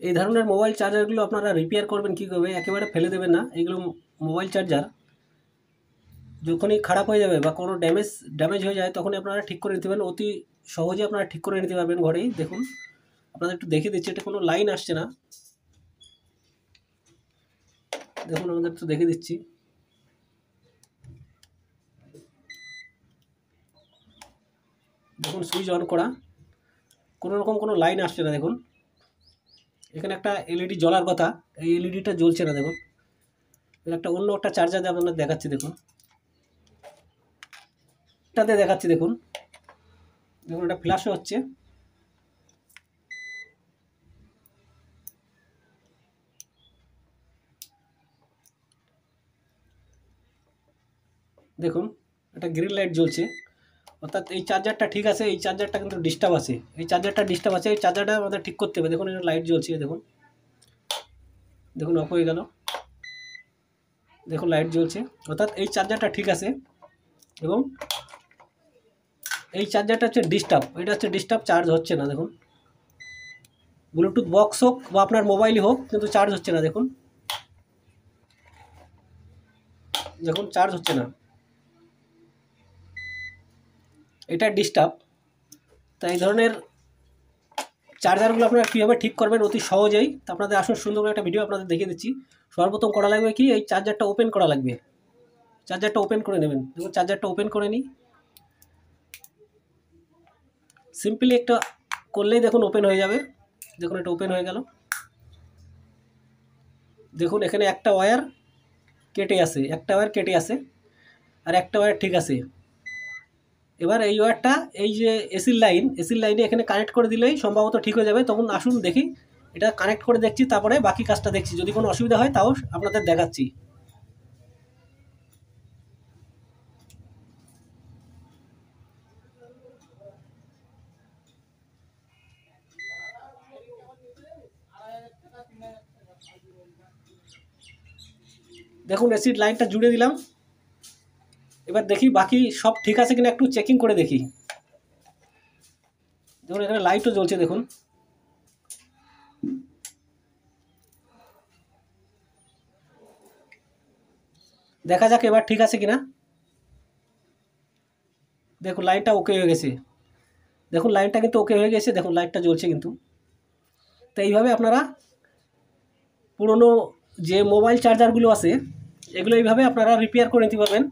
এই ধরনের মোবাইল চার্জারগুলো আপনারা রিপেয়ার করবেন কী করবে, একেবারে ফেলে দেবেন না। এগুলো মোবাইল চার্জার যখনই খারাপ হয়ে যাবে বা কোনো ড্যামেজ হয়ে যায় তখনই আপনারা ঠিক করে নিতে পারবেন, অতি সহজে আপনারা ঠিক করে নিতে পারবেন ঘরেই। দেখুন আপনাদের একটু দেখিয়ে দিচ্ছি, এটা কোনো লাইন আসছে না। দেখুন আমাদের একটু দেখে দিচ্ছি। দেখুন সুইচ অন করা, কোনো রকম কোনো লাইন আসছে না। দেখুন এখানে একটা এলইডি জ্বলার কথা, এই এলইডিটা জ্বলছে না। দেখুন একটা অন্য একটা চার্জার দিয়ে আপনাদের দেখাচ্ছি। দেখুন এটাতে দেখাচ্ছি। দেখুন দেখুন এটা ফ্ল্যাশও হচ্ছে। দেখুন একটা গ্রিন লাইট জ্বলছে, অর্থাৎ এই চার্জারটা ঠিক আছে। এই চার্জারটা কিন্তু ডিস্টার্ব আছে, এই চার্জারটা ডিস্টার্ব আছে। এই চার্জারটা আমাদের ঠিক করতে হবে। দেখুন এটা লাইট জ্বলছে। দেখুন দেখুন অফ হয়ে গেল। দেখুন লাইট জ্বলছে, অর্থাৎ এই চার্জারটা ঠিক আছে। এবং এই চার্জারটা হচ্ছে ডিস্টার্ব, এটা হচ্ছে ডিস্টার্ব, চার্জ হচ্ছে না। দেখুন ব্লুটুথ বক্স হোক বা আপনার মোবাইলই হোক, কিন্তু চার্জ হচ্ছে না। দেখুন দেখুন চার্জ হচ্ছে না, এটা ডিস্টার্ব। তাই এই ধরনের চার্জারগুলো আপনারা কীভাবে ঠিক করবেন অতি সহজেই, তা আপনাদের আসুন সুন্দর করে একটা ভিডিও আপনাদের দেখিয়ে দিচ্ছি। সর্বপ্রথম করা লাগবে কি, এই চার্জারটা ওপেন করা লাগবে। চার্জারটা ওপেন করে নেবেন। দেখুন চার্জারটা ওপেন করে নিই, সিম্পলি একটা করলেই দেখুন ওপেন হয়ে যাবে। দেখুন এটা ওপেন হয়ে গেল। দেখুন এখানে একটা ওয়্যার কেটে আছে, একটা ওয়্যার কেটে আছে, আর একটা ওয়্যার ঠিক আছে। এবার এই ওয়্যারটা, এই যে এসির লাইনে এখানে কানেক্ট করে দিলেই সম্ভবত ঠিক হয়ে যাবে। তখন আসুন দেখি, এটা কানেক্ট করে দেখছি, তারপরে বাকি কাজটা দেখছি। যদি কোনো অসুবিধা হয় তাও আপনাদের দেখাচ্ছি। দেখুন এসির লাইনটা জুড়ে দিলাম। এবার দেখি বাকি সব ঠিক আছে কিনা, একটু চেকিং করে দেখি। দেখুন এখানে লাইটও জ্বলছে। দেখুন দেখা যাক এবার ঠিক আছে কিনা। দেখুন লাইনটা ওকে হয়ে গেছে। দেখুন লাইনটা কিন্তু ওকে হয়ে গেছে। দেখুন লাইটটা জ্বলছে কিন্তু। তো এইভাবে আপনারা পুরনো যে মোবাইল চার্জারগুলো আছে এগুলো এইভাবে আপনারা রিপেয়ার করে নিতে পারবেন।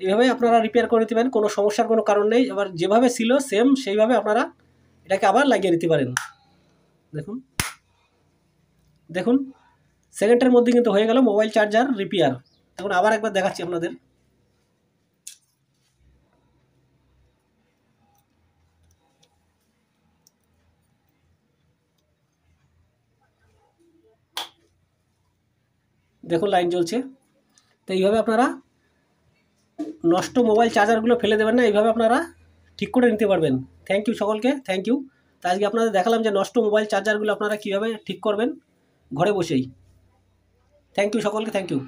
এইভাবে আপনারা রিপেয়ার করে নিতে পারেন, কোনো সমস্যার কোনো কারণ নেই। আবার যেভাবে ছিল সেম সেইভাবে আপনারা এটাকে আবার লাগিয়ে নিতে পারেন। দেখুন দেখুন সেকেন্ডের মধ্যে কিন্তু হয়ে গেল মোবাইল চার্জার রিপেয়ার। দেখুন আবার একবার দেখাচ্ছি আপনাদের। দেখুন লাইন জ্বলছে। তো এইভাবে আপনারা নষ্ট মোবাইল চার্জারগুলো ফেলে দেবেন না, এইভাবে আপনারা ঠিক করে নিতে পারবেন। থ্যাংক ইউ সকলকে, থ্যাংক ইউ। তো আজকে আপনাদের দেখালাম যে নষ্ট মোবাইল চার্জারগুলো আপনারা কীভাবে ঠিক করবেন ঘরে বসেই। থ্যাংক ইউ সকলকে, থ্যাংক ইউ।